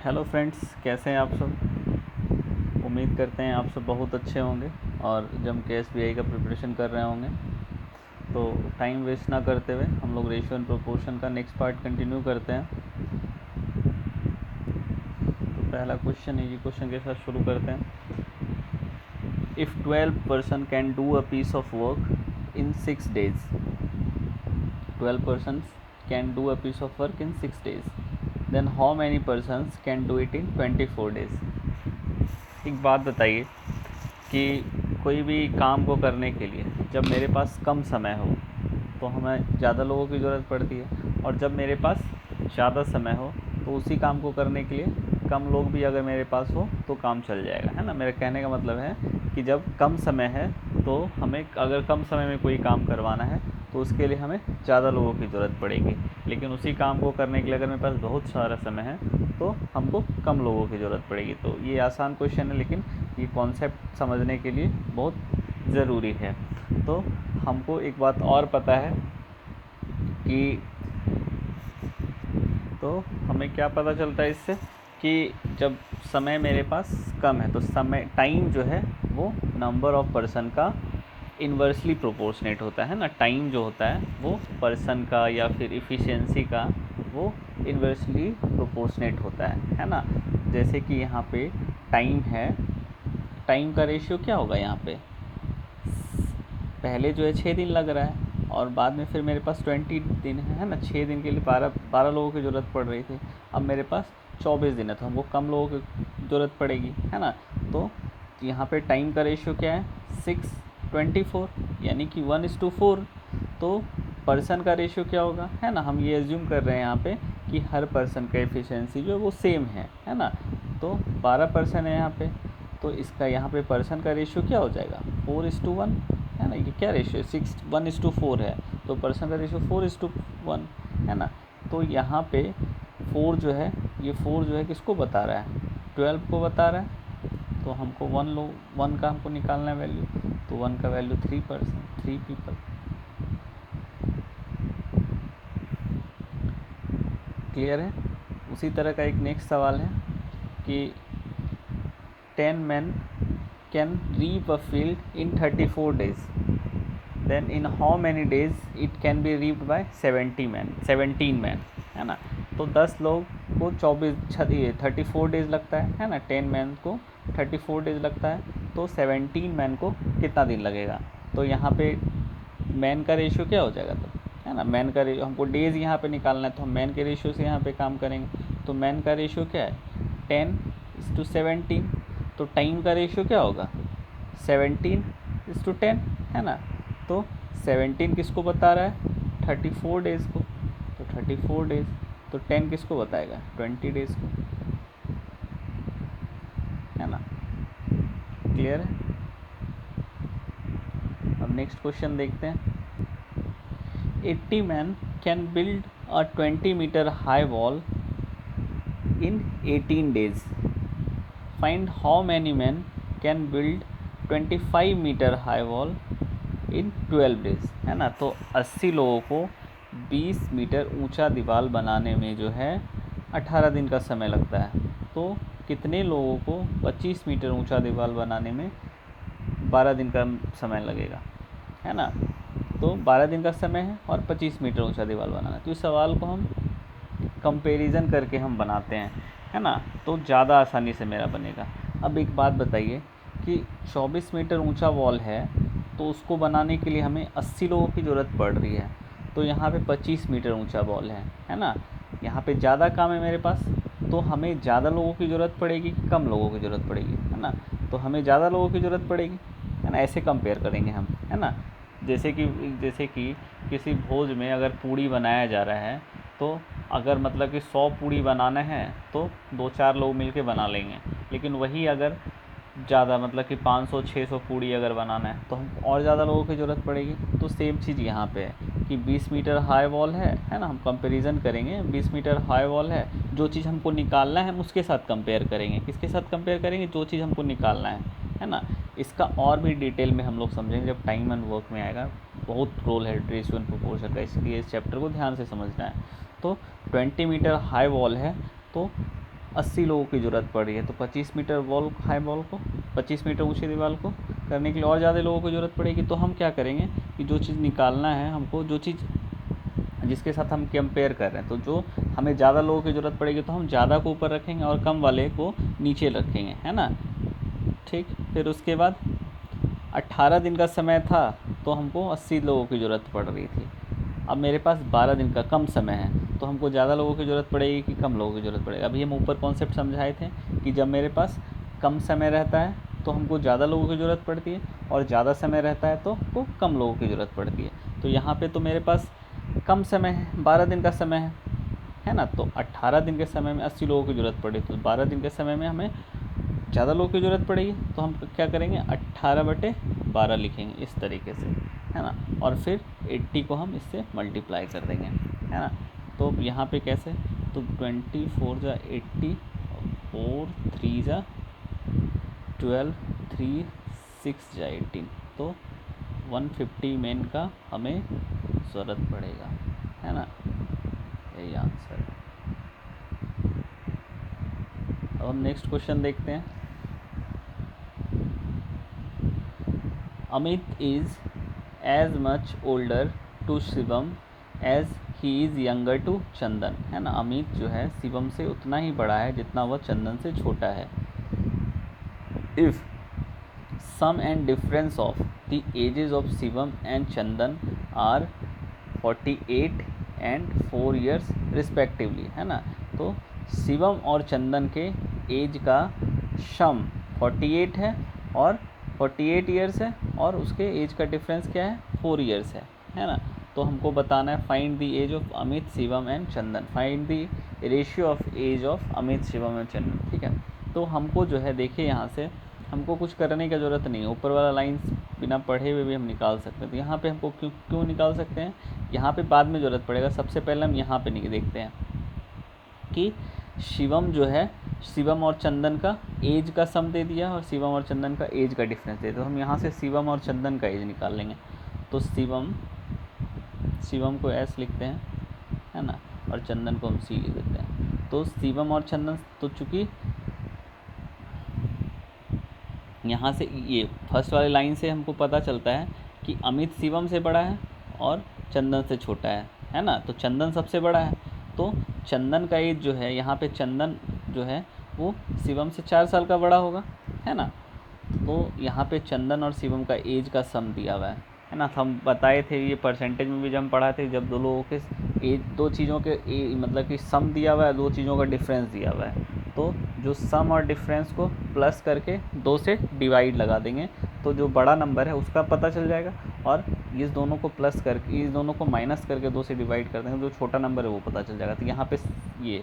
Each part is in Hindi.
हेलो फ्रेंड्स, कैसे हैं आप सब। उम्मीद करते हैं आप सब बहुत अच्छे होंगे और जम के एसबीआई का प्रिपरेशन कर रहे होंगे। तो टाइम वेस्ट ना करते हुए हम लोग रेशियो एंड प्रोपोर्शन का नेक्स्ट पार्ट कंटिन्यू करते हैं। तो पहला क्वेश्चन है, ये क्वेश्चन के साथ शुरू करते हैं। If 12 person can do a piece of work in 6 days, 12 persons can do a piece of work in 6 days, then how many persons can do it in 24 days? एक बात बताइए कि कोई भी काम को करने के लिए जब मेरे पास कम समय हो तो हमें ज़्यादा लोगों की ज़रूरत पड़ती है, और जब मेरे पास ज़्यादा समय हो तो उसी काम को करने के लिए कम लोग भी अगर मेरे पास हो तो काम चल जाएगा, है ना। मेरे कहने का मतलब है कि जब कम समय है तो हमें अगर कम समय में कोई काम करवाना है तो उसके लिए हमें ज़्यादा लोगों की ज़रूरत पड़ेगी, लेकिन उसी काम को करने के लिए अगर मेरे पास बहुत सारा समय है तो हमको कम लोगों की ज़रूरत पड़ेगी। तो ये आसान क्वेश्चन है, लेकिन ये कॉन्सेप्ट समझने के लिए बहुत ज़रूरी है। तो हमको एक बात और पता है कि तो हमें क्या पता चलता है इससे कि जब समय मेरे पास कम है तो समय टाइम जो है वो नंबर ऑफ़ पर्सन का इन्वर्सली प्रोपोर्शनेट होता है ना। टाइम जो होता है वो पर्सन का या फिर इफ़िशियंसी का वो इन्वर्सली प्रोपोर्शनेट होता है ना। जैसे कि यहाँ पे टाइम है, टाइम का रेशियो क्या होगा यहाँ पे, पहले जो है 6 दिन लग रहा है और बाद में फिर मेरे पास 20 दिन है ना। 6 दिन के लिए 12 लोगों की ज़रूरत पड़ रही थी, अब मेरे पास 24 दिन है तो हमको कम लोगों की ज़रूरत पड़ेगी, है ना। तो यहाँ पे टाइम का रेशियो क्या है, 6:24, यानी कि 1:4। तो पर्सन का रेशियो क्या होगा, है ना। हम ये एज्यूम कर रहे हैं यहाँ पे कि हर पर्सन का एफिशिएंसी जो है वो सेम है ना। तो 12 पर्सन है यहाँ पे, तो इसका यहाँ पे पर्सन का रेशियो क्या हो जाएगा, 4:1, है ना। ये क्या रेशियो है, 1:4 है, तो पर्सन का रेशियो 4:1 है ना। तो यहाँ पे 4 जो है, ये 4 जो है किसको बता रहा है, 12 को बता रहा है। तो हमको 1 का हमको निकालना है वैल्यू, तो 1 का वैल्यू 3 पीपल। क्लियर है। उसी तरह का एक नेक्स्ट सवाल है कि 10 men can reap a field in 34 days, then in how many days it can be reaped by 17 men, है ना। तो 10 लोग को 34 डेज़ लगता है ना। 10 मैन को 34 डेज़ लगता है, तो 17 मैन को कितना दिन लगेगा। तो यहाँ पे मैन का रेशियो क्या हो जाएगा, तो है ना। मैन का रेशियो हमको डेज़ यहाँ पे निकालना है, तो हम मैन के रेशियो से यहाँ पे काम करेंगे। तो मैन का रेशियो क्या है, 10:17। तो टाइम का रेशियो क्या होगा, 17:10, है ना। तो 17 किसको बता रहा है, 34 डेज़ को, तो 34 डेज़। तो 10 किसको बताएगा, 20 डेज़ को, है ना। क्लियर है। अब नेक्स्ट क्वेश्चन देखते हैं। 80 men can build a 20 meter high wall in 18 days. Find how many men can build 25 meter high wall in 12 days, है ना। तो 80 लोगों को 20 मीटर ऊंचा दीवार बनाने में जो है 18 दिन का समय लगता है। तो कितने लोगों को 25 मीटर ऊंचा दीवार बनाने में 12 दिन का समय लगेगा, है ना। तो 12 दिन का समय है और 25 मीटर ऊंचा दीवार बनाना है। तो इस सवाल को हम कंपैरिजन करके हम बनाते हैं, है ना, तो ज़्यादा आसानी से मेरा बनेगा। अब एक बात बताइए कि 24 मीटर ऊंचा वॉल है तो उसको बनाने के लिए हमें 80 लोगों की ज़रूरत पड़ रही है। तो यहाँ पे 25 मीटर ऊंचा वॉल है ना। यहाँ पे ज़्यादा काम है मेरे पास, तो हमें ज़्यादा लोगों की ज़रूरत पड़ेगी कि कम लोगों की ज़रूरत पड़ेगी, है ना। तो हमें ज़्यादा लोगों की ज़रूरत पड़ेगी, है ना। ऐसे कंपेयर करेंगे हम, है ना। जैसे कि किसी भोज में अगर पूड़ी बनाया जा रहा है, तो अगर मतलब कि 100 पूड़ी बनाना है तो 2-4 लोग मिलके बना लेंगे। लेकिन वही अगर ज़्यादा मतलब कि 500-600 पूड़ी अगर बनाना है तो हम और ज़्यादा लोगों की ज़रूरत पड़ेगी। तो सेम चीज़ यहाँ पे है कि 20 मीटर हाई वॉल है ना। हम कंपैरिजन करेंगे, 20 मीटर हाई वॉल है, जो चीज़ हमको निकालना है हम उसके साथ कंपेयर करेंगे। किसके साथ कंपेयर करेंगे, जो चीज़ हमको निकालना है ना। इसका और भी डिटेल में हम लोग समझेंगे जब टाइम एंड वर्क में आएगा। बहुत रोल है रेशियो एंड प्रोपोर्शन का, इसलिए इस चैप्टर को ध्यान से समझना है। तो 20 मीटर हाई वॉल है तो 80 लोगों की ज़रूरत पड़ रही है, तो 25 मीटर वॉल हाई वॉल को, 25 मीटर ऊंची दीवार को करने के लिए और ज़्यादा लोगों की ज़रूरत पड़ेगी। तो हम क्या करेंगे कि जो चीज़ निकालना है हमको, जो चीज़ जिसके साथ हम कंपेयर कर रहे हैं, तो जो हमें ज़्यादा लोगों की ज़रूरत पड़ेगी तो हम ज़्यादा को ऊपर रखेंगे और कम वाले को नीचे रखेंगे, है ना। ठीक, फिर उसके बाद 18 दिन का समय था तो हमको 80 लोगों की ज़रूरत पड़ रही थी। अब मेरे पास 12 दिन का कम समय है, तो हमको ज़्यादा लोगों की ज़रूरत पड़ेगी कि कम लोगों की ज़रूरत पड़ेगी। अभी हम ऊपर कॉन्सेप्ट समझाए थे कि जब मेरे पास कम समय रहता है तो हमको ज़्यादा लोगों की ज़रूरत पड़ती है, और ज़्यादा समय रहता है तो हमको कम लोगों की ज़रूरत पड़ती है। तो यहाँ पे तो मेरे पास कम समय है, 12 दिन का समय है ना। तो 18 दिन के समय में 80 लोगों की ज़रूरत पड़ी, तो 12 दिन के समय में हमें ज़्यादा लोगों की ज़रूरत पड़ेगी। तो हम क्या करेंगे, 18/12 लिखेंगे इस तरीके से, है ना। और फिर 80 को हम इससे मल्टीप्लाई कर देंगे, है ना। तो यहाँ पे कैसे, तो 24 जा 80, 4 3 जा 12, 3 6 जा 18, तो 150 मेन का हमें ज़रूरत पड़ेगा, है ना। यही आंसर है। अब हम नेक्स्ट क्वेश्चन देखते हैं। Amit is as much older to Shivam as he is younger to Chandan, है ना। अमित जो है शिवम से उतना ही बड़ा है जितना वह चंदन से छोटा है। If sum and difference of the ages of Shivam and Chandan are 48 and 4 years respectively, है ना। तो शिवम और चंदन के एज का सम 48 है और 48 ईयर्स है, और उसके एज का डिफरेंस क्या है, 4 years है ना। तो हमको बताना है find the age of Amit, Shivam and Chandan, find the ratio of age of Amit, Shivam and Chandan. ठीक है, तो हमको जो है देखिए यहाँ से हमको कुछ करने की ज़रूरत नहीं है, ऊपर वाला लाइन्स बिना पढ़े हुए भी हम निकाल सकते हैं। तो यहाँ पे हमको क्यों निकाल सकते हैं, यहाँ पे बाद में ज़रूरत पड़ेगा। सबसे पहले हम यहाँ पे नहीं देखते हैं कि शिवम जो है, शिवम और चंदन का एज का सम दे दिया और शिवम और चंदन का एज का डिफरेंस दे दिया। तो हम यहाँ से शिवम और चंदन का एज निकाल लेंगे। तो शिवम को एस लिखते हैं, है ना, और चंदन को हम सी लिख देते हैं। तो शिवम और चंदन, तो चूँकि यहाँ से ये फर्स्ट वाले लाइन से हमको पता चलता है कि अमित शिवम से बड़ा है और चंदन से छोटा है ना। तो चंदन सबसे बड़ा है, तो चंदन का एज जो है, यहाँ पे चंदन जो है वो शिवम से 4 साल का बड़ा होगा, है ना। तो यहाँ पे चंदन और शिवम का एज का सम दिया हुआ है ना। हम बताए थे, ये परसेंटेज में भी जब हम पढ़ा थे, जब दो लोगों के एज, दो चीज़ों के मतलब कि सम दिया हुआ है, दो चीज़ों का डिफरेंस दिया हुआ है, तो जो सम और डिफरेंस को प्लस करके 2 से डिवाइड लगा देंगे, तो जो बड़ा नंबर है उसका पता चल जाएगा, और इस दोनों को प्लस करके, इस दोनों को माइनस करके 2 से डिवाइड कर देंगे, जो छोटा नंबर है वो पता चल जाएगा। तो यहाँ पे ये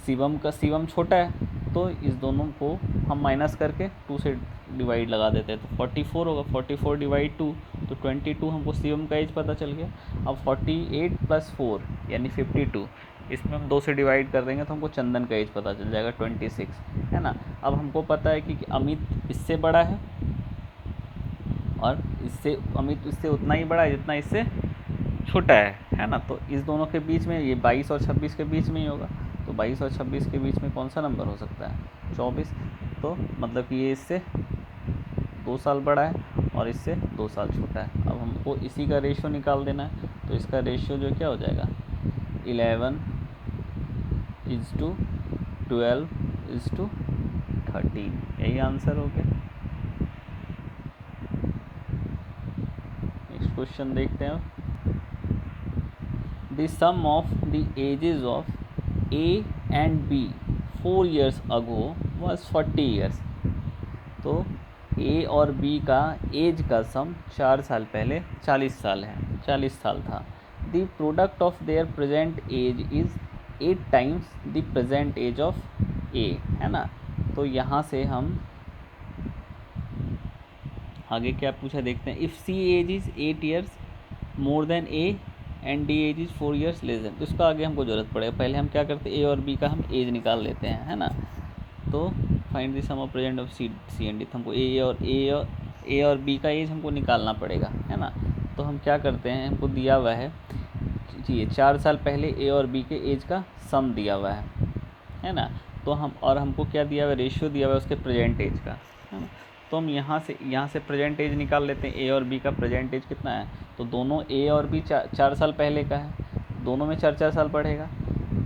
शिवम छोटा है, तो इस दोनों को हम माइनस करके 2 से डिवाइड लगा देते हैं, तो 44 होगा। 44 डिवाइड 2, तो 22 हमको शिवम का एज पता चल गया। अब 48 + 4 यानी 52, इसमें हम 2 से डिवाइड कर देंगे तो हमको चंदन का एज पता चल जाएगा 26, है ना। अब हमको पता है कि अमित इससे बड़ा है, और अमित इससे उतना ही बड़ा है जितना इससे छोटा है ना। तो इस दोनों के बीच में, ये 22 और 26 के बीच में ही होगा। तो 22 और 26 के बीच में कौन सा नंबर हो सकता है, 24। तो मतलब कि ये इससे 2 साल बड़ा है और इससे 2 साल छोटा है। अब हमको इसी का रेशियो निकाल देना है, तो इसका रेशियो जो क्या हो जाएगा, 11:12:13, यही आंसर हो गया। नेक्स्ट क्वेश्चन देखते हैं। The sum of the ages of A and B 4 years ago was 40 years. तो A और B का एज का सम 4 साल पहले 40 साल है, 40 साल था। The product of their present age is 8 times the present age of A, है ना। तो यहाँ से हम आगे क्या पूछा देखते हैं। If C age is 8 years more than A and D age is 4 years less than, तो इसका आगे हमको ज़रूरत पड़ेगा। पहले हम क्या करते हैं, ए और बी का हम एज निकाल लेते हैं, है ना। तो find the sum of present of C and D, हमको ए और बी का एज हमको निकालना पड़ेगा, है ना। तो हम क्या करते हैं, हमको दिया हुआ है जी 4 साल पहले ए और बी के एज का सम दिया हुआ है ना। तो हमको क्या दिया हुआ है, रेशियो दिया हुआ है उसके प्रेजेंट एज का, है ना। तो हम यहाँ से प्रेजेंट एज निकाल लेते हैं। ए और बी का प्रेजेंट एज कितना है, तो दोनों ए और बी 4 साल पहले का है, दोनों में 4 साल बढ़ेगा।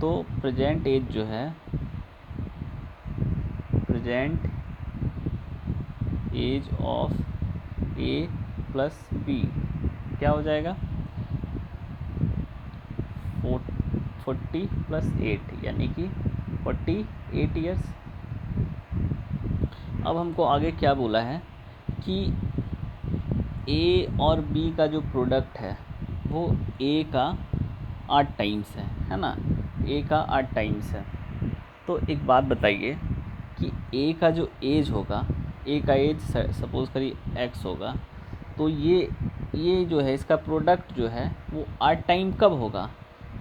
तो प्रेजेंट एज जो है, present age of A plus B क्या हो जाएगा, 40 + 8 यानी कि 48 ईयर्स। अब हमको आगे क्या बोला है कि ए और बी का जो प्रोडक्ट है वो ए का 8 टाइम्स है ना, ए का 8 टाइम्स है। तो एक बात बताइए कि ए का जो एज होगा, ए का एज सपोज़ करिए एक्स होगा, तो ये जो है इसका प्रोडक्ट जो है वो 8 टाइम कब होगा,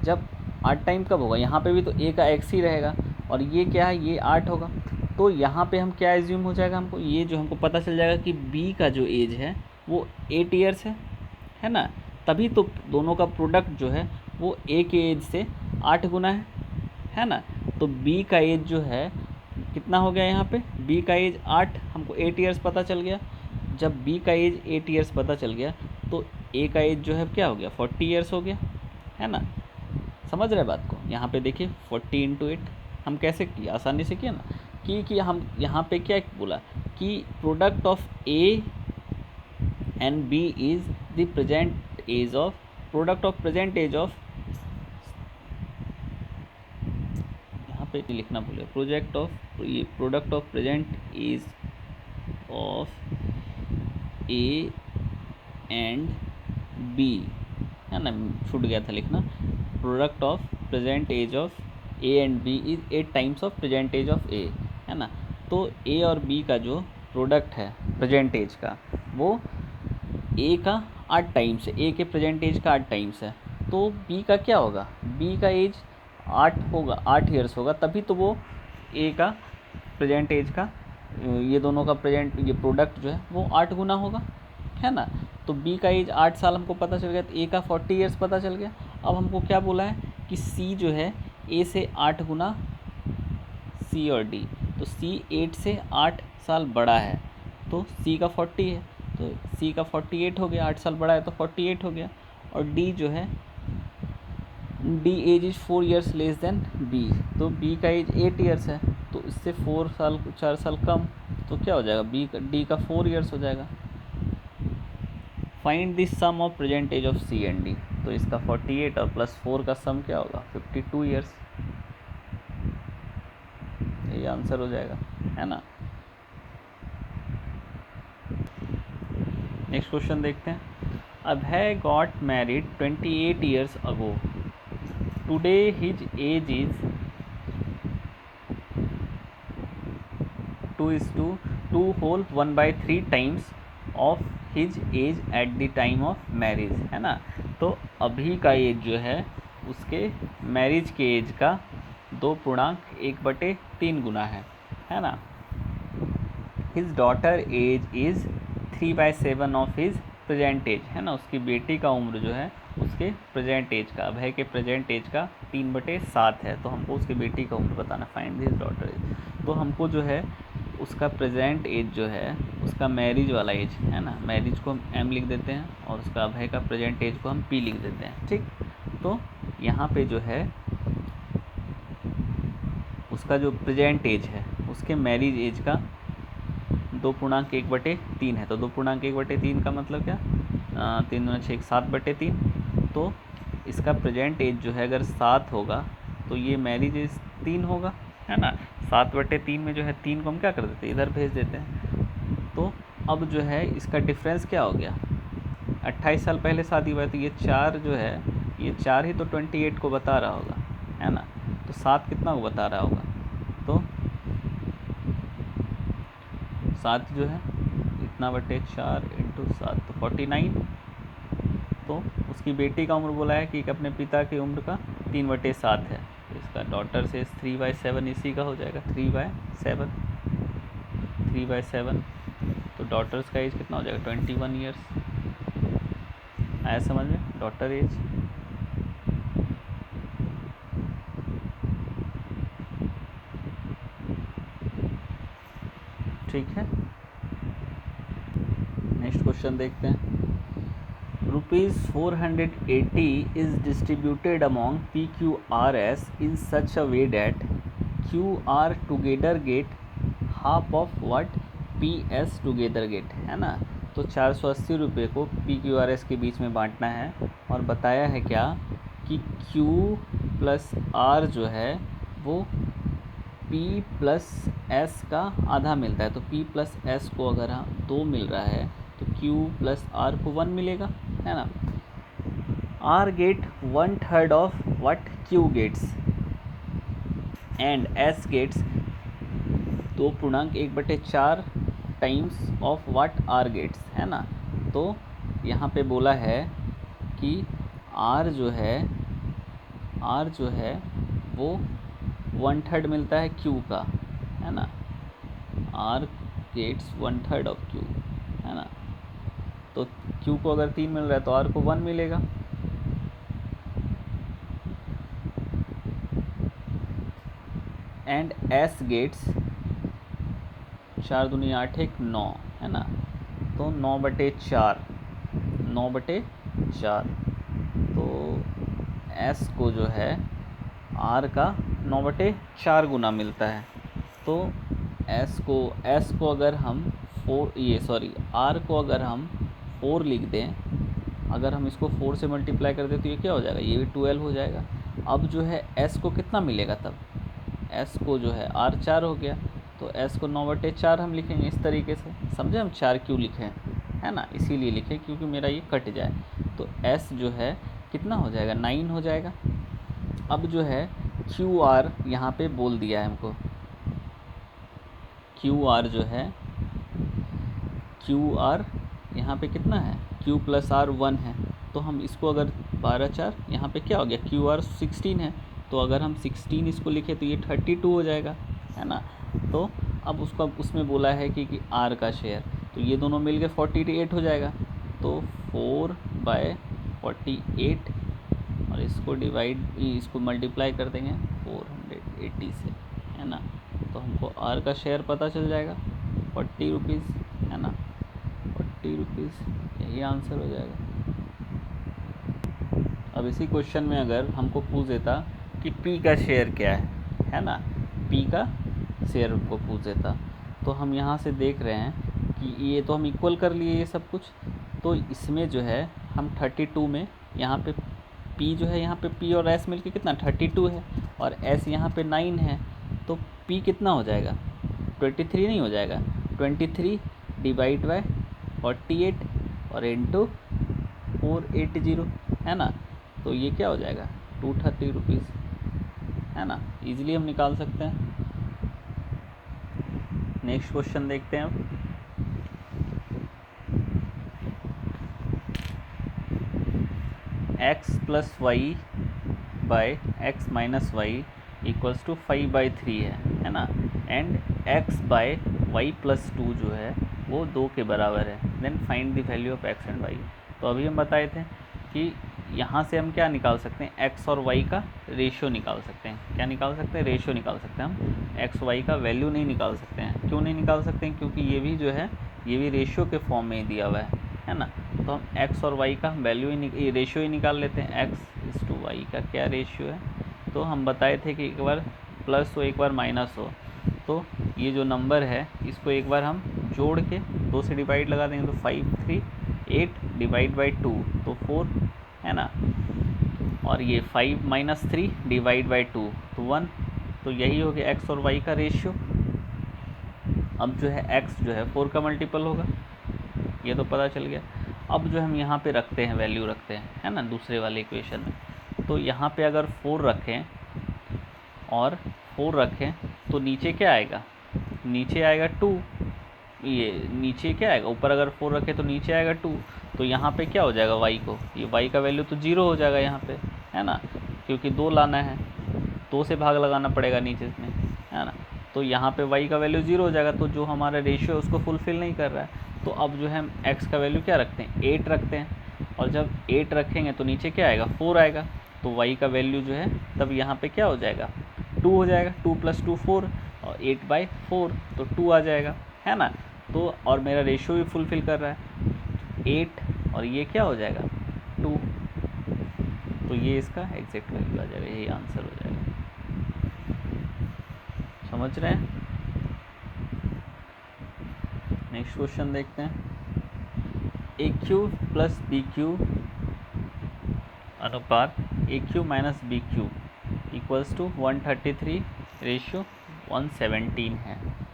जब 8 टाइम कब होगा, यहाँ पे भी तो ए का एक्स ही रहेगा और ये क्या है, ये 8 होगा। तो यहाँ पे हम क्या एज्यूम हो जाएगा, हमको ये जो हमको पता चल जाएगा कि बी का जो एज है वो 8 ईयर्स है ना। तभी तो दोनों का प्रोडक्ट जो है वो ए के एज से 8 गुना है ना। तो बी का एज जो है कितना हो गया, यहाँ पे बी का एज 8, हमको 8 ईयर्स पता चल गया। जब बी का एज 8 ईयर्स पता चल गया तो ए का एज जो है क्या हो गया, 40 ईयर्स हो गया, है ना। समझ रहे बात को, यहाँ पे देखिए 40 × 8 हम कैसे किए, आसानी से किया ना, कि हम यहाँ पे क्या बोला कि product of A and B is the present age of, product of present age of, यहाँ पे लिखना भूले, product of present age of A and B, है ना, छूट गया था लिखना। Product of present age of A and B is 8 times of present age of A, है ना। तो ए और बी का जो प्रोडक्ट है प्रेजेंट एज का वो ए का 8 टाइम्स है, ए के प्रेजेंट एज का 8 टाइम्स है। तो बी का क्या होगा, बी का एज 8 होगा, 8 ईयर्स होगा, तभी तो वो ए का प्रेजेंट एज का, ये दोनों का प्रेजेंट ये प्रोडक्ट जो है वो 8 गुना होगा, है ना। तो बी का एज 8 साल हमको पता चल गया, तो ए का 40 ईयर्स पता चल गया। अब हमको क्या बोला है कि सी जो है ए से 8 गुना, सी और डी, तो सी 8 से 8 साल बड़ा है तो सी का 40 है, तो सी का 48 हो गया, 8 साल बड़ा है तो 48 हो गया। और डी जो है, D age is 4 years less than B, तो बी का एज 8 ईयर्स है, तो इससे 4 साल कम, तो क्या हो जाएगा, डी का 4 ईयर्स हो जाएगा। Find the sum of present age of C and D, तो इसका 48 और +4 का सम क्या होगा, 52 ईयर्स, ये आंसर हो जाएगा, है ना। नेक्स्ट क्वेश्चन देखते हैं। Abhay got married 28 years ago, today his age is 2:1/3 times of his age at the time of marriage, है ना। तो अभी का एज जो है उसके मैरिज के एज का 2.1/3 गुना है ना। His daughter age is 3/7 of his present age, है ना। उसकी बेटी का उम्र जो है उसके प्रेजेंट एज का, अभय के प्रेजेंट एज का 3/7 है, तो हमको उसकी बेटी का उम्र बताना, फाइंड हिज डॉटर एज। तो हमको जो है उसका प्रेजेंट एज जो है उसका मैरिज वाला एज, है ना, मैरिज को हम एम लिख देते हैं और उसका अभय का प्रेजेंट एज को हम पी लिख देते हैं, ठीक। तो यहाँ पे जो है उसका जो प्रेजेंट एज है उसके मैरिज एज का 2.1/3 है, तो 2.1/3 का मतलब क्या, 3 × 6 7/3, तो इसका प्रेजेंट एज जो है अगर 7 होगा तो ये मैरिज एज 3 होगा, है ना। 7/3 में जो है 3 को हम क्या कर देते हैं, इधर भेज देते हैं। तो अब जो है इसका डिफरेंस क्या हो गया, 28 साल पहले शादी हुआ है, तो ये 4 जो है, ये 4 ही तो 28 को बता रहा होगा, है ना। तो 7 कितना को बता रहा होगा, तो 7 जो है इतना बटे 4 × 7 तो 49। तो उसकी बेटी का उम्र बोला है कि अपने पिता की उम्र का 3/7 है, तो इसका डॉटर से 3/7 इसी का हो जाएगा, 3/7, तो डॉटर्स का एज कितना हो जाएगा, 21 ईयर्स। आया समझ में, डॉटर एज। ठीक है, नेक्स्ट क्वेश्चन देखते हैं। ₹480 is distributed among PQRS in such a way that QR together get half of what PS together get, है ना। तो 480 रुपये को PQRS के बीच में बांटना है, और बताया है क्या कि Q प्लस R जो है वो P प्लस S का आधा मिलता है। तो P प्लस S को अगर हम 2 मिल रहा है तो Q प्लस R को 1 मिलेगा, है ना। R get 1/3 of what Q gets and S gets 2.1/4 times of what R gets, है ना। तो यहाँ पे बोला है कि R जो है वो 1/3 मिलता है Q का, है ना। R गेट्स 1/3 ऑफ Q, है ना। तो Q को अगर 3 मिल रहा है तो R को 1 मिलेगा। एंड S गेट्स 4 दूनी 8 1 9, है ना। तो 9/4 तो S को जो है R का 9/4 गुना मिलता है। तो S को अगर हम R को अगर हम 4 लिख दें, अगर हम इसको 4 से मल्टीप्लाई कर दें तो ये क्या हो जाएगा, ये भी 12 हो जाएगा। अब जो है S को कितना मिलेगा, तब S को जो है R 4 हो गया, तो S को 9/4 हम लिखेंगे इस तरीके से। समझे हम 4 क्यों लिखे हैं, है ना, इसीलिए लिखे क्योंकि मेरा ये कट जाए। तो S जो है कितना हो जाएगा, 9 हो जाएगा। अब जो है QR यहाँ पे बोल दिया है हमको, QR जो है QR यहाँ पे कितना है, Q प्लस R 1 है। तो हम इसको अगर 12/4 यहाँ पे क्या हो गया, QR 16 है, तो अगर हम 16 इसको लिखे तो ये 32 हो जाएगा, है ना। तो अब उसमें बोला है कि R का शेयर, तो ये दोनों मिल के 48 हो जाएगा। तो 4/48 और इसको मल्टीप्लाई कर देंगे 480 से, है ना। तो हमको R का शेयर पता चल जाएगा 40 रुपीज़, है ना। 40 रुपीज़, यही आंसर हो जाएगा। अब इसी क्वेश्चन में अगर हमको पूछ देता कि P का शेयर क्या है ना, P का शेयर हमको पूछ देता, तो हम यहाँ से देख रहे हैं कि ये तो हम इक्वल कर लिए ये सब कुछ। तो इसमें जो है हम 32 में यहाँ पे P जो है, यहाँ पे P और S मिलके कितना 32 है, और S यहाँ पे 9 है, तो P कितना हो जाएगा, 23 नहीं हो जाएगा, 23 डिवाइड बाय 48 और इंटू 480, है ना। तो ये क्या हो जाएगा 230 रुपीज़, है ना। इजीली हम निकाल सकते हैं। नेक्स्ट क्वेश्चन देखते हैं अब। x plus Y by X minus Y equals to 5/3 है ना। And x by Y plus 2 जो है वो 2 के बराबर है। Then find the value of x and y। तो अभी हम बताए थे कि यहाँ से हम क्या निकाल सकते हैं, x और y का रेशियो निकाल सकते हैं। क्या निकाल सकते हैं, रेशियो निकाल सकते हैं। हम x y का वैल्यू नहीं निकाल सकते हैं। क्यों नहीं निकाल सकते हैं, क्योंकि ये भी जो है ये भी रेशियो के फॉर्म में ही दिया हुआ है ना। तो हम x और y का वैल्यू ही रेशियो ही निकाल लेते हैं। x/y का क्या रेशियो है, तो हम बताए थे कि एक बार प्लस हो एक बार माइनस हो। तो ये जो नंबर है इसको एक बार हम जोड़ के 2 से डिवाइड लगा देंगे, तो 5 3 8 डिवाइड बाई 2 तो 4, है ना। और ये 5 - 3 डिवाइड बाई 2 तो 1। तो यही हो गया x और y का रेशियो। अब जो है x जो है 4 का मल्टीपल होगा, ये तो पता चल गया। अब जो हम यहाँ पे रखते हैं, वैल्यू रखते हैं, है ना, दूसरे वाले इक्वेशन में। तो यहाँ पे अगर 4 रखें और 4 रखें तो नीचे क्या आएगा, नीचे आएगा 2। ये नीचे क्या आएगा, ऊपर अगर 4 रखें तो नीचे आएगा 2। तो यहाँ पे क्या हो जाएगा y को, ये y का वैल्यू तो 0 हो जाएगा यहाँ पे, है ना, क्योंकि 2 लाना है, 2 से भाग लगाना पड़ेगा नीचे में, है ना। तो यहाँ पे y का वैल्यू 0 हो जाएगा। तो जो हमारा रेशियो है उसको फुलफ़िल नहीं कर रहा है। तो अब जो है हम x का वैल्यू क्या रखते हैं, 8 रखते हैं। और जब 8 रखेंगे तो नीचे क्या आएगा, 4 आएगा। तो y का वैल्यू जो है तब यहाँ पे क्या हो जाएगा, 2 हो जाएगा। 2 + 2 4 और 8/4 तो 2 आ जाएगा। है ना। तो और मेरा रेशियो भी फुलफिल कर रहा है 8 और ये क्या हो जाएगा 2, तो ये इसका एग्जैक्ट वैल्यू आ जाएगा, यही आंसर हो जाएगा। समझ रहे हैं। नेक्स्ट क्वेश्चन देखते हैं। A cube plus b cube अनुपात a cube minus b cube equals to 133 ratio 117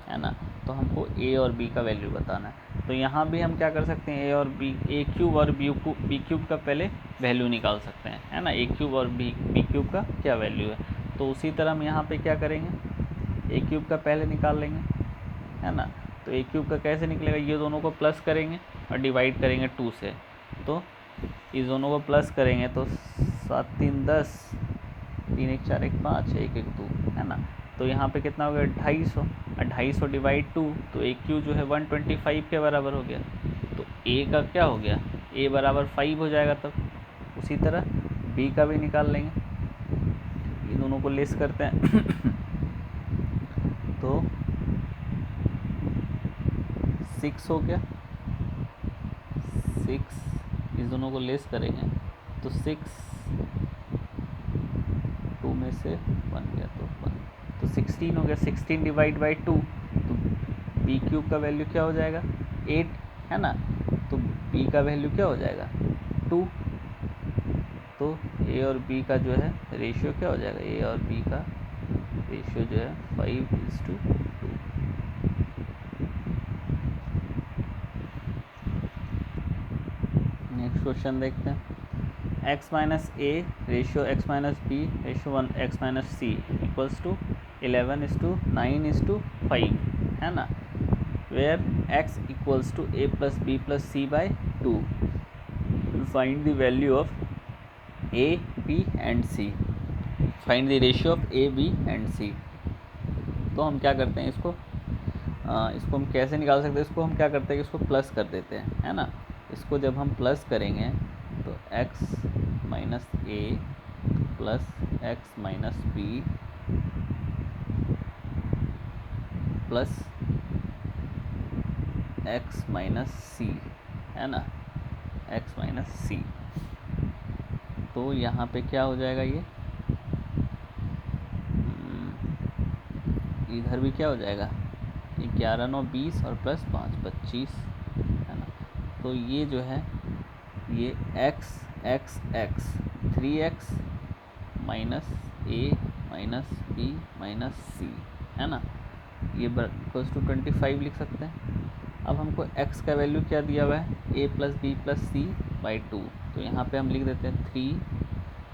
है ना। तो हमको ए और बी का वैल्यू बताना है। तो यहाँ भी हम क्या कर सकते हैं, ए और बी, ए क्यूब और बी क्यूब का पहले वैल्यू निकाल सकते हैं, है ना। ए क्यूब और बी क्यूब का क्या वैल्यू है, तो उसी तरह हम यहाँ पे क्या करेंगे, ए क्यूब का पहले निकाल लेंगे, है ना। तो ए क्यूब का कैसे निकलेगा, ये दोनों को प्लस करेंगे और डिवाइड करेंगे 2 से, तो इस दोनों को प्लस करेंगे तो 7 3 10, 3 1 4 1 5 1 1 2, है ना। तो यहाँ पे कितना हो गया 250, 250 डिवाइड 2, तो ए क्यू जो है 125 के बराबर हो गया। तो ए का क्या हो गया, ए बराबर 5 हो जाएगा तब। उसी तरह बी का भी निकाल लेंगे, इन दोनों को लेस करते हैं तो 6 हो गया, 6 इस दोनों को लेस करेंगे तो 6, 2 में से 1 गया तो 1, तो 16 हो गया। 16 डिवाइड बाई 2, तो बी क्यूब का वैल्यू क्या हो जाएगा 8, है ना। तो बी का वैल्यू क्या हो जाएगा 2, तो ए और बी का जो है रेशियो क्या हो जाएगा, ए और बी का रेशियो जो है 5:2। नेक्स्ट क्वेश्चन देखते हैं। x minus A ratio x minus B ratio 1 x minus C equals to 11:9:5, है ना। Where x equals to a plus B plus C by 2, find the value of a b and c, find the ratio of a b and c। तो हम क्या करते हैं इसको हम कैसे निकाल सकते हैं, इसको हम क्या करते हैं कि इसको प्लस कर देते हैं, है ना। इसको जब हम प्लस करेंगे तो x minus a plus x minus b plus x minus c, है ना, x माइनस सी। तो यहाँ पे क्या हो जाएगा, ये इधर भी क्या हो जाएगा 11 9 20 और प्लस 5 25, है ना। तो ये जो है ये x x x 3x minus a minus b minus c, है ना, ये इक्वल्स टू 25 लिख सकते हैं। अब हमको x का वैल्यू क्या दिया हुआ है a plus B plus C by 2, तो यहाँ पे हम लिख देते हैं 3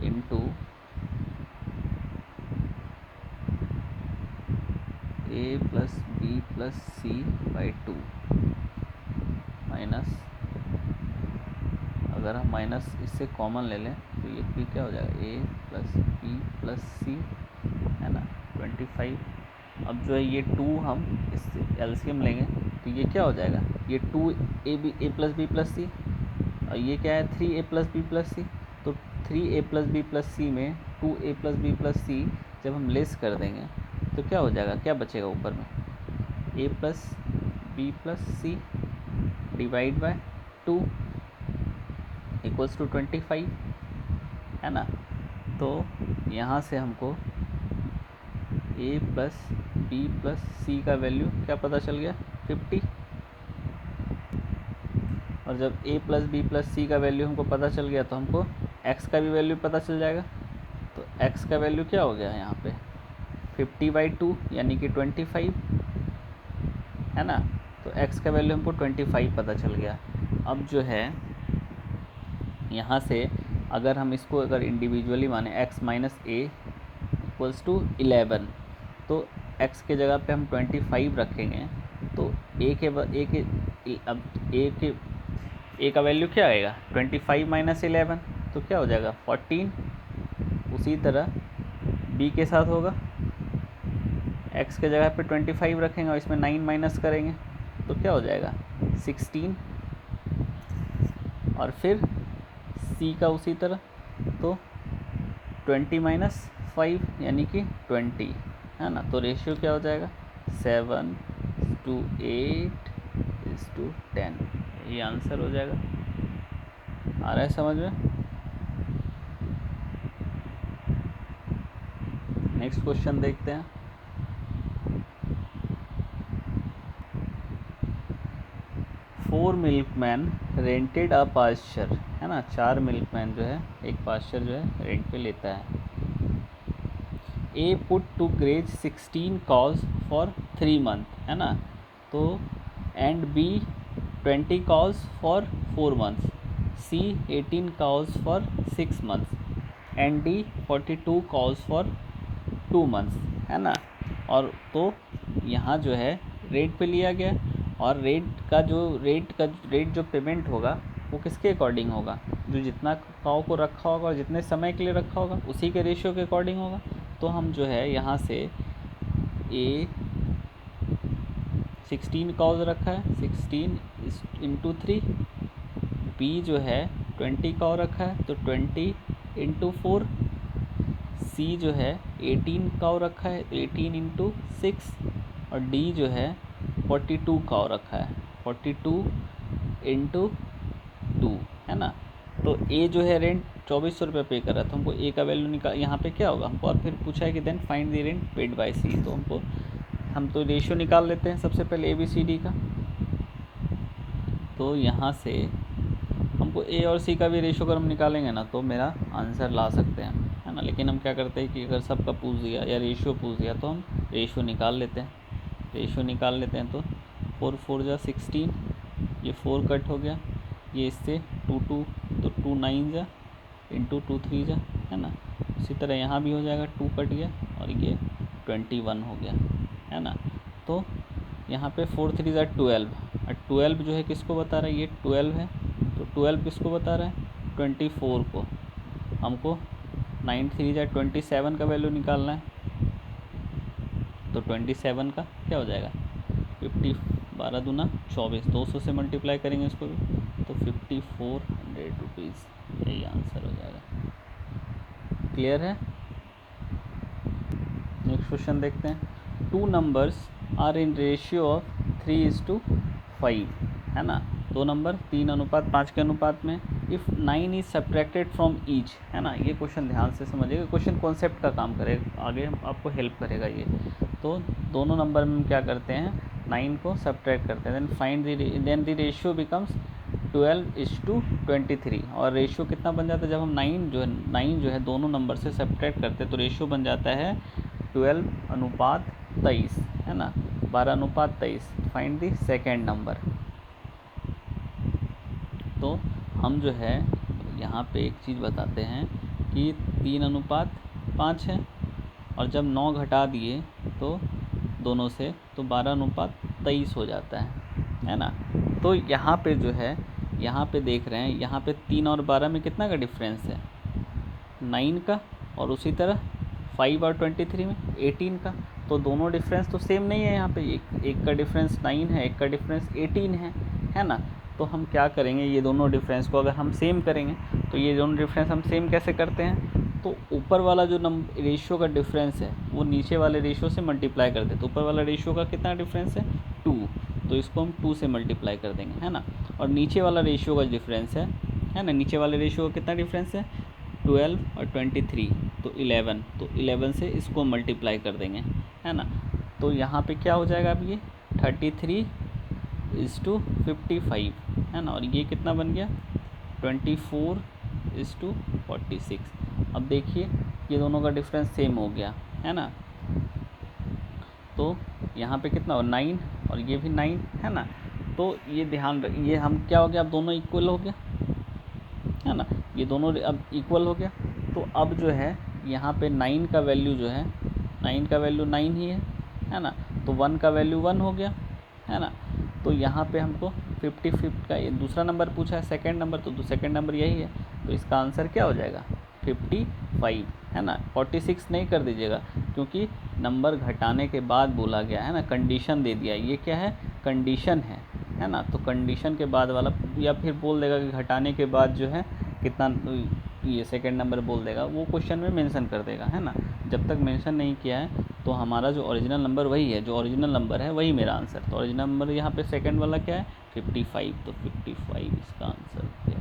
into a plus B plus C by 2 minus, अगर हम माइनस इससे कॉमन ले लें तो ये भी क्या हो जाएगा a प्लस बी प्लस सी, है ना 25। अब जो है ये 2 हम इससे एलसीएम लेंगे तो ये क्या हो जाएगा, ये 2 a प्लस बी प्लस सी और ये क्या है 3a प्लस बी प्लस सी। तो 3a प्लस बी प्लस सी में 2a प्लस बी प्लस सी जब हम लेस कर देंगे तो क्या हो जाएगा, क्या बचेगा ऊपर में a plus B plus C divide by 2 equals to 25, है ना। तो यहाँ से हमको a plus B plus C का वैल्यू क्या पता चल गया 50, और जब a plus B plus C का वैल्यू हमको पता चल गया तो हमको x का भी वैल्यू पता चल जाएगा। तो x का वैल्यू क्या हो गया यहाँ पे 50/2 यानी कि 25, है ना। तो x का वैल्यू हमको 25 पता चल गया। अब जो है यहाँ से अगर हम इसको अगर इंडिविजुअली माने x minus A equals to 11, तो x के जगह पे हम 25 रखेंगे तो a का वैल्यू क्या आएगा 25 माइनस 11, तो क्या हो जाएगा 14। उसी तरह b के साथ होगा, x के जगह पे 25 रखेंगे और इसमें 9 माइनस करेंगे तो क्या हो जाएगा 16, और फिर c का उसी तरह, तो 20 माइनस 5 यानी कि 20, है ना। तो रेशियो क्या हो जाएगा 7 6:8:10, ये आंसर हो जाएगा। आ रहा है समझ में? नेक्स्ट क्वेश्चन देखते हैं। Four milkman rented a pasture, है ना, 4 मिल्कमैन जो है एक पास्चर जो है रेंट पे लेता है। A put to graze 16 cows for 3 month, है ना, तो and B 20 cows for 4 months, C 18 cows for 6 months and D 42 cows for 2 months, है ना। और तो यहाँ जो है रेट पे लिया गया, और रेट जो पेमेंट होगा वो किसके अकॉर्डिंग होगा, जो जितना काऊ को रखा होगा और जितने समय के लिए रखा होगा उसी के रेशियो के अकॉर्डिंग होगा। तो हम जो है यहाँ से ए 16 काउज रखा है, 16 इंटू 3, बी जो है 20 काउ रखा है तो 20 इंटू 4, सी जो है 18 काउ रखा है 18 इंटू 6, और डी जो है 42 काउ रखा है 42 इंटू 2, है ना। तो ए जो है रेंट 2400 रुपये पे कर रहा था, हमको ए का वैल्यू निकाल, यहाँ पे क्या होगा हमको, और फिर पूछा है कि then find the rent paid by C. तो हम तो रेशियो निकाल लेते हैं सबसे पहले ए बी सी डी का। तो यहाँ से हमको ए और सी का भी रेशियो अगर हम निकालेंगे ना तो मेरा आंसर ला सकते हैं, है ना। लेकिन हम क्या करते हैं कि अगर सबका पूछ दिया या रेशियो पूछ दिया तो हम रेशियो निकाल लेते हैं। रेशियो निकाल लेते हैं तो 4 4 जा 16, ये 4 कट हो गया, ये इससे 2 2 तो 2 9 जा इंटू 2 3 जा, है ना। इसी तरह यहाँ भी हो जाएगा, 2 कट गया और ये 21 हो गया, है ना। तो यहाँ पे 4 3 जा 12, और 12 जो है किसको बता रहा है, ये 12 है, तो 12 किसको बता रहा है, 24 को। हमको 9 3 जा 27 का वैल्यू निकालना है, तो 27 का क्या हो जाएगा 50, 12 दूना 24, 200 से मल्टीप्लाई करेंगे इसको भी, तो 5400 रुपीज़, यही आंसर हो जाएगा। क्लियर है? नेक्स्ट क्वेश्चन देखते हैं। 2 numbers are in ratio of 3:5, है ना, 2 नंबर 3:5 के अनुपात में। If 9 is subtracted from each, है ना। ये क्वेश्चन ध्यान से समझिएगा, क्वेश्चन कॉन्सेप्ट का काम करेगा, आगे आपको हेल्प करेगा ये। तो दोनों नंबर में हम क्या करते हैं, 9 को सब्ट्रैक्ट करते हैं, देन द रेशियो बिकम्स 12:23, और रेशियो कितना बन जाता है जब हम 9 जो है दोनों नंबर से सब्ट्रैक्ट करते हैं, तो रेशियो बन जाता है 12:23, है ना, 12:23। Find the second number. तो हम जो है यहाँ पे एक चीज़ बताते हैं कि 3:5 है, और जब 9 घटा दिए तो दोनों से तो 12:23 हो जाता है ना। तो यहाँ पे जो है, यहाँ पे देख रहे हैं, यहाँ पे 3 और 12 में कितना का डिफरेंस है, 9 का, और उसी तरह 5 और 23 में 18 का। तो दोनों डिफरेंस तो सेम नहीं है, यहाँ पे एक का डिफरेंस 9 है, एक का डिफरेंस 18 है ना। तो हम क्या करेंगे, ये दोनों डिफरेंस को अगर हम सेम करेंगे, तो ये दोनों डिफरेंस हम सेम कैसे करते हैं, तो ऊपर वाला जो रेशियो का डिफरेंस है वो नीचे वाले रेशियो से मल्टीप्लाई कर देते। तो ऊपर वाला रेशियो का कितना डिफरेंस है 2, तो इसको हम 2 से मल्टीप्लाई कर देंगे, है ना। और नीचे वाला रेशियो का डिफरेंस है ना, नीचे वाले रेशियो का कितना डिफरेंस है 12 और 23, तो 11, तो 11 से इसको मल्टीप्लाई कर देंगे, है ना। तो यहाँ पे क्या हो जाएगा, अब ये 33:55, है ना, और ये कितना बन गया 24:46। अब देखिए ये दोनों का डिफरेंस सेम हो गया, है ना। तो यहाँ पे कितना हो 9, और ये भी 9, है ना। तो ये ध्यान रख, ये हम क्या हो गया, अब दोनों इक्वल हो गया, है ना, ये दोनों अब इक्वल हो गया। तो अब जो है यहाँ पे 9 का वैल्यू जो है, 9 का वैल्यू 9 ही है ना। तो 1 का वैल्यू 1 हो गया, है ना। तो यहाँ पे हमको 55 का ये दूसरा नंबर पूछा है, सेकंड नंबर, तो सेकंड नंबर यही है। तो इसका आंसर क्या हो जाएगा 55, है ना। 46 नहीं कर दीजिएगा, क्योंकि नंबर घटाने के बाद बोला गया है ना, कंडीशन दे दिया, ये क्या है कंडीशन है ना। तो कंडीशन के बाद वाला, या फिर बोल देगा कि घटाने के बाद जो है कितना, ये सेकंड नंबर बोल देगा, वो क्वेश्चन में मेंशन कर देगा, है ना। जब तक मेंशन नहीं किया है तो हमारा जो ओरिजिनल नंबर वही है, जो ओरिजिनल नंबर है वही मेरा आंसर। तो ओरिजिनल नंबर यहाँ पे सेकंड वाला क्या है 55, तो 55 इसका आंसर हो गया।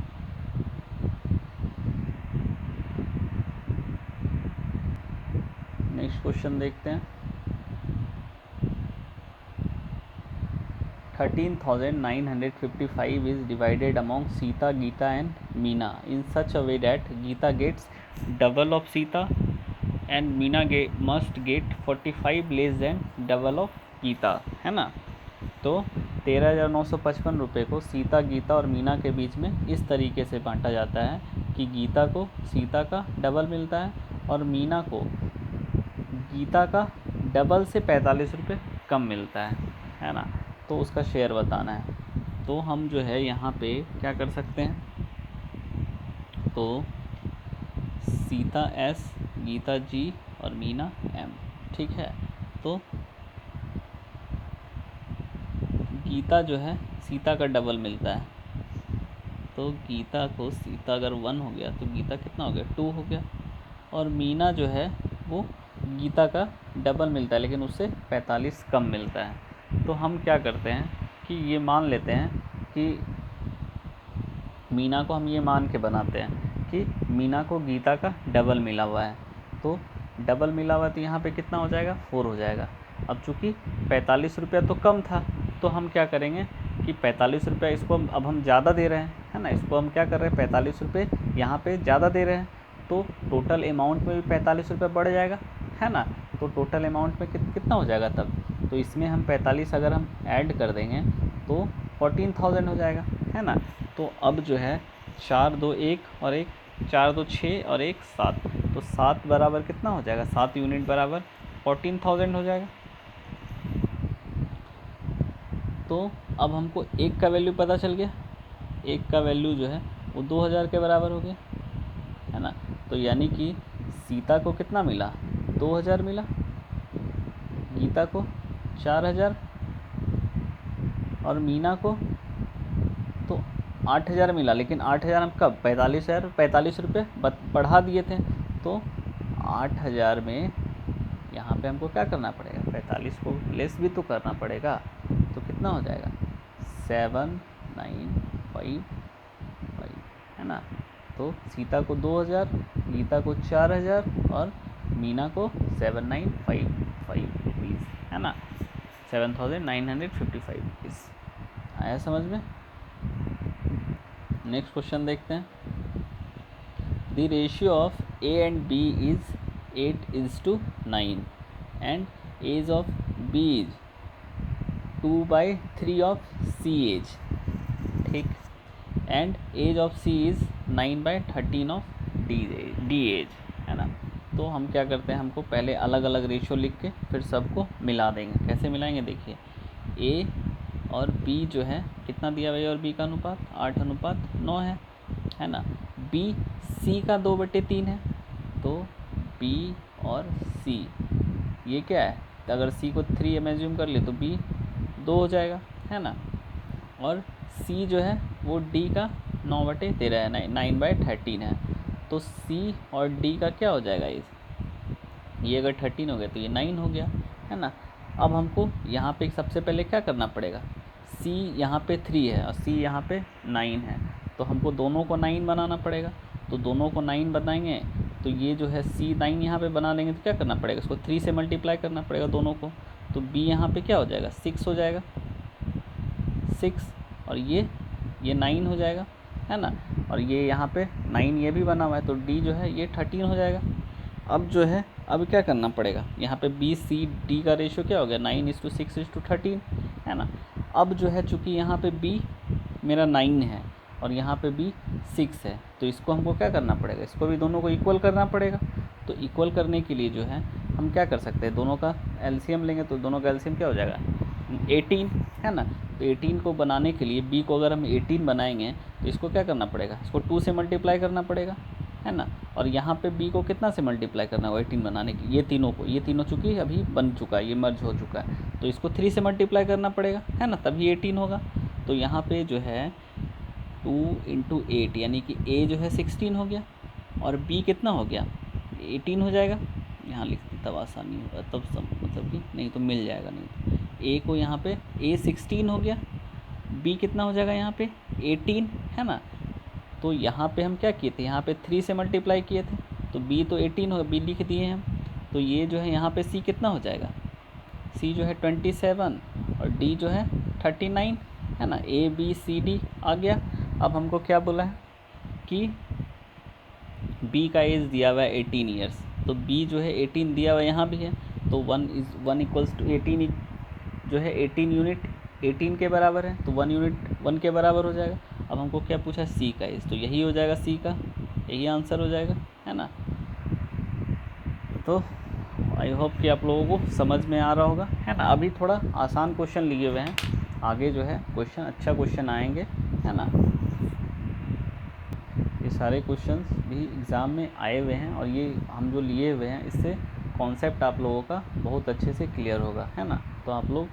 नेक्स्ट क्वेश्चन देखते हैं। 13,955 is divided among Sita, Geeta and Meena in such a way that Geeta gets double of Sita and Meena must get 45 less than double of Geeta, है ना। तो 13,955 रुपये को सीता, गीता और मीना के बीच में इस तरीके से बांटा जाता है कि गीता को सीता का डबल मिलता है और मीना को गीता का डबल से 45 रुपये कम मिलता है ना। तो उसका शेयर बताना है। तो हम जो है यहाँ पे क्या कर सकते हैं, तो सीता S, गीता G और मीना M, ठीक है। तो गीता जो है सीता का डबल मिलता है, तो गीता को सीता अगर 1 हो गया तो गीता कितना हो गया 2 हो गया, और मीना जो है वो गीता का डबल मिलता है लेकिन उससे 45 कम मिलता है। तो हम क्या करते हैं कि ये मान लेते हैं कि मीना को हम ये मान के बनाते हैं कि मीना को गीता का डबल मिला हुआ है। तो डबल मिला हुआ तो यहाँ पे कितना हो जाएगा 4 हो जाएगा। अब चूँकि 45 रुपया तो कम था तो हम क्या करेंगे कि 45 रुपया इसको अब हम ज़्यादा दे रहे हैं, है ना। इसको हम क्या कर रहे हैं 45 रुपये यहाँ पे ज़्यादा दे रहे हैं, तो टोटल अमाउंट में भी 45 रुपये बढ़ जाएगा, है ना। तो टोटल अमाउंट में कितना हो जाएगा तब, तो इसमें हम 45 अगर हम ऐड कर देंगे तो 14,000 हो जाएगा, है ना। तो अब जो है 4 2 1 और 1, 4 2 6 और 1 7, तो 7 बराबर कितना हो जाएगा 7 यूनिट बराबर 14,000 हो जाएगा। तो अब हमको 1 का वैल्यू पता चल गया, 1 का वैल्यू जो है वो 2,000 के बराबर हो गया, है ना। तो यानी कि सीता को कितना मिला 2,000 मिला, गीता को 4,000 और मीना को तो 8,000 मिला। लेकिन 8,000 हम कब 45 रुपये बढ़ा दिए थे, तो 8,000 में यहाँ पे हमको क्या करना पड़ेगा 45 को लेस भी तो करना पड़ेगा। तो कितना हो जाएगा 7,955, है ना। तो सीता को 2,000, गीता को 4,000 और मीना को 7,955 रुपीज़, है ना। 7,955 रुपीज़ आया समझ में। नेक्स्ट क्वेश्चन देखते हैं। The ratio of A and B is 8:9 and age of B is 2/3 of C age, ठीक, and age of C is 9/13 of D age, है ना। तो हम क्या करते हैं, हमको पहले अलग अलग रेशियो लिख के फिर सबको मिला देंगे। कैसे मिलाएंगे देखिए, A और B जो है कितना दिया भाई, और B का अनुपात 8:9 है ना। B C का 2/3 है, तो B और C ये क्या है, तो अगर C को 3 एज्यूम कर ले तो B 2 हो जाएगा, है ना। और C जो है वो D का 9/13 है, 9/13 है, तो C और D का क्या हो जाएगा, ये अगर 13 हो गया तो ये 9 हो गया, है ना। अब हमको यहाँ पे सबसे पहले क्या करना पड़ेगा, C यहाँ पे 3 है और C यहाँ पे 9 है, तो हमको दोनों को 9 बनाना पड़ेगा। तो दोनों को 9 बनाएंगे तो ये जो है C 9 यहाँ पे बना लेंगे, तो क्या करना पड़ेगा, इसको 3 से मल्टीप्लाई करना पड़ेगा दोनों को। तो B यहाँ पे क्या हो जाएगा 6 हो जाएगा, 6, और ये 9 हो जाएगा, है ना। और ये यहाँ पे 9 ये भी बना हुआ है, तो D जो है ये 13 हो जाएगा। अब जो है अब क्या करना पड़ेगा, यहाँ पे B C D का रेशियो क्या हो गया 9:6:13, है ना। अब जो है चूँकि यहाँ पे B मेरा 9 है और यहाँ पे B 6 है, तो इसको हमको क्या करना पड़ेगा, इसको भी दोनों को इक्वल करना पड़ेगा। तो इक्वल करने के लिए जो है हम क्या कर सकते हैं, दोनों का एलसीएम लेंगे, तो दोनों का एलसीएम क्या हो जाएगा 18, है ना। तो 18 को बनाने के लिए B को अगर हम 18 बनाएंगे तो इसको क्या करना पड़ेगा, इसको 2 से मल्टीप्लाई करना पड़ेगा, है ना। और यहाँ पे B को कितना से मल्टीप्लाई करना होगा 18 बनाने के, ये तीनों चूँकि अभी बन चुका है, ये मर्ज हो चुका है, तो इसको 3 से मल्टीप्लाई करना पड़ेगा, है ना, तभी 18 होगा। तो यहाँ पे जो है 2 × 8 यानी कि A जो है 16 हो गया और B कितना हो गया 18 हो जाएगा, यहाँ लिख तब आसानी होगा, तब सब मतलब कि नहीं तो मिल जाएगा। नहीं तो ए को यहाँ पे ए 16 हो गया, बी कितना हो जाएगा यहाँ पे 18 है ना। तो यहाँ पे हम क्या किए थे, यहाँ पे 3 से मल्टीप्लाई किए थे, तो बी तो 18 हो, बी लिख दिए हम। तो ये जो है यहाँ पे सी कितना हो जाएगा, सी जो है 27 और डी जो है 39 है ना। ए बी सी डी आ गया। अब हमको क्या बोला है कि बी का एज दिया हुआ है 18 ईयर्स, तो बी जो है 18 दिया हुआ है, यहाँ भी है, तो 1 इक्वल्स टू 18 जो है 18 यूनिट 18 के बराबर है, तो 1 यूनिट 1 के बराबर हो जाएगा। अब हमको क्या पूछा, सी का एज, तो यही हो जाएगा, सी का यही आंसर हो जाएगा, है ना। तो आई होप कि आप लोगों को समझ में आ रहा होगा, है ना। अभी थोड़ा आसान क्वेश्चन लिए हुए हैं, आगे जो है क्वेश्चन अच्छा क्वेश्चन आएंगे, है ना। ये सारे क्वेश्चंस भी एग्ज़ाम में आए हुए हैं और ये हम जो लिए हुए हैं इससे कॉन्सेप्ट आप लोगों का बहुत अच्छे से क्लियर होगा, है ना। तो आप लोग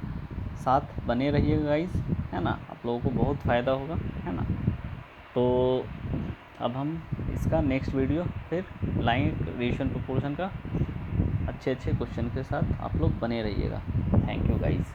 साथ बने रहिएगा गाइस, है ना, आप लोगों को बहुत फ़ायदा होगा, है ना। तो अब हम इसका नेक्स्ट वीडियो फिर लाएंगे रेशियो प्रोपोर्शन का अच्छे अच्छे क्वेश्चन के साथ। आप लोग बने रहिएगा। Thank you guys.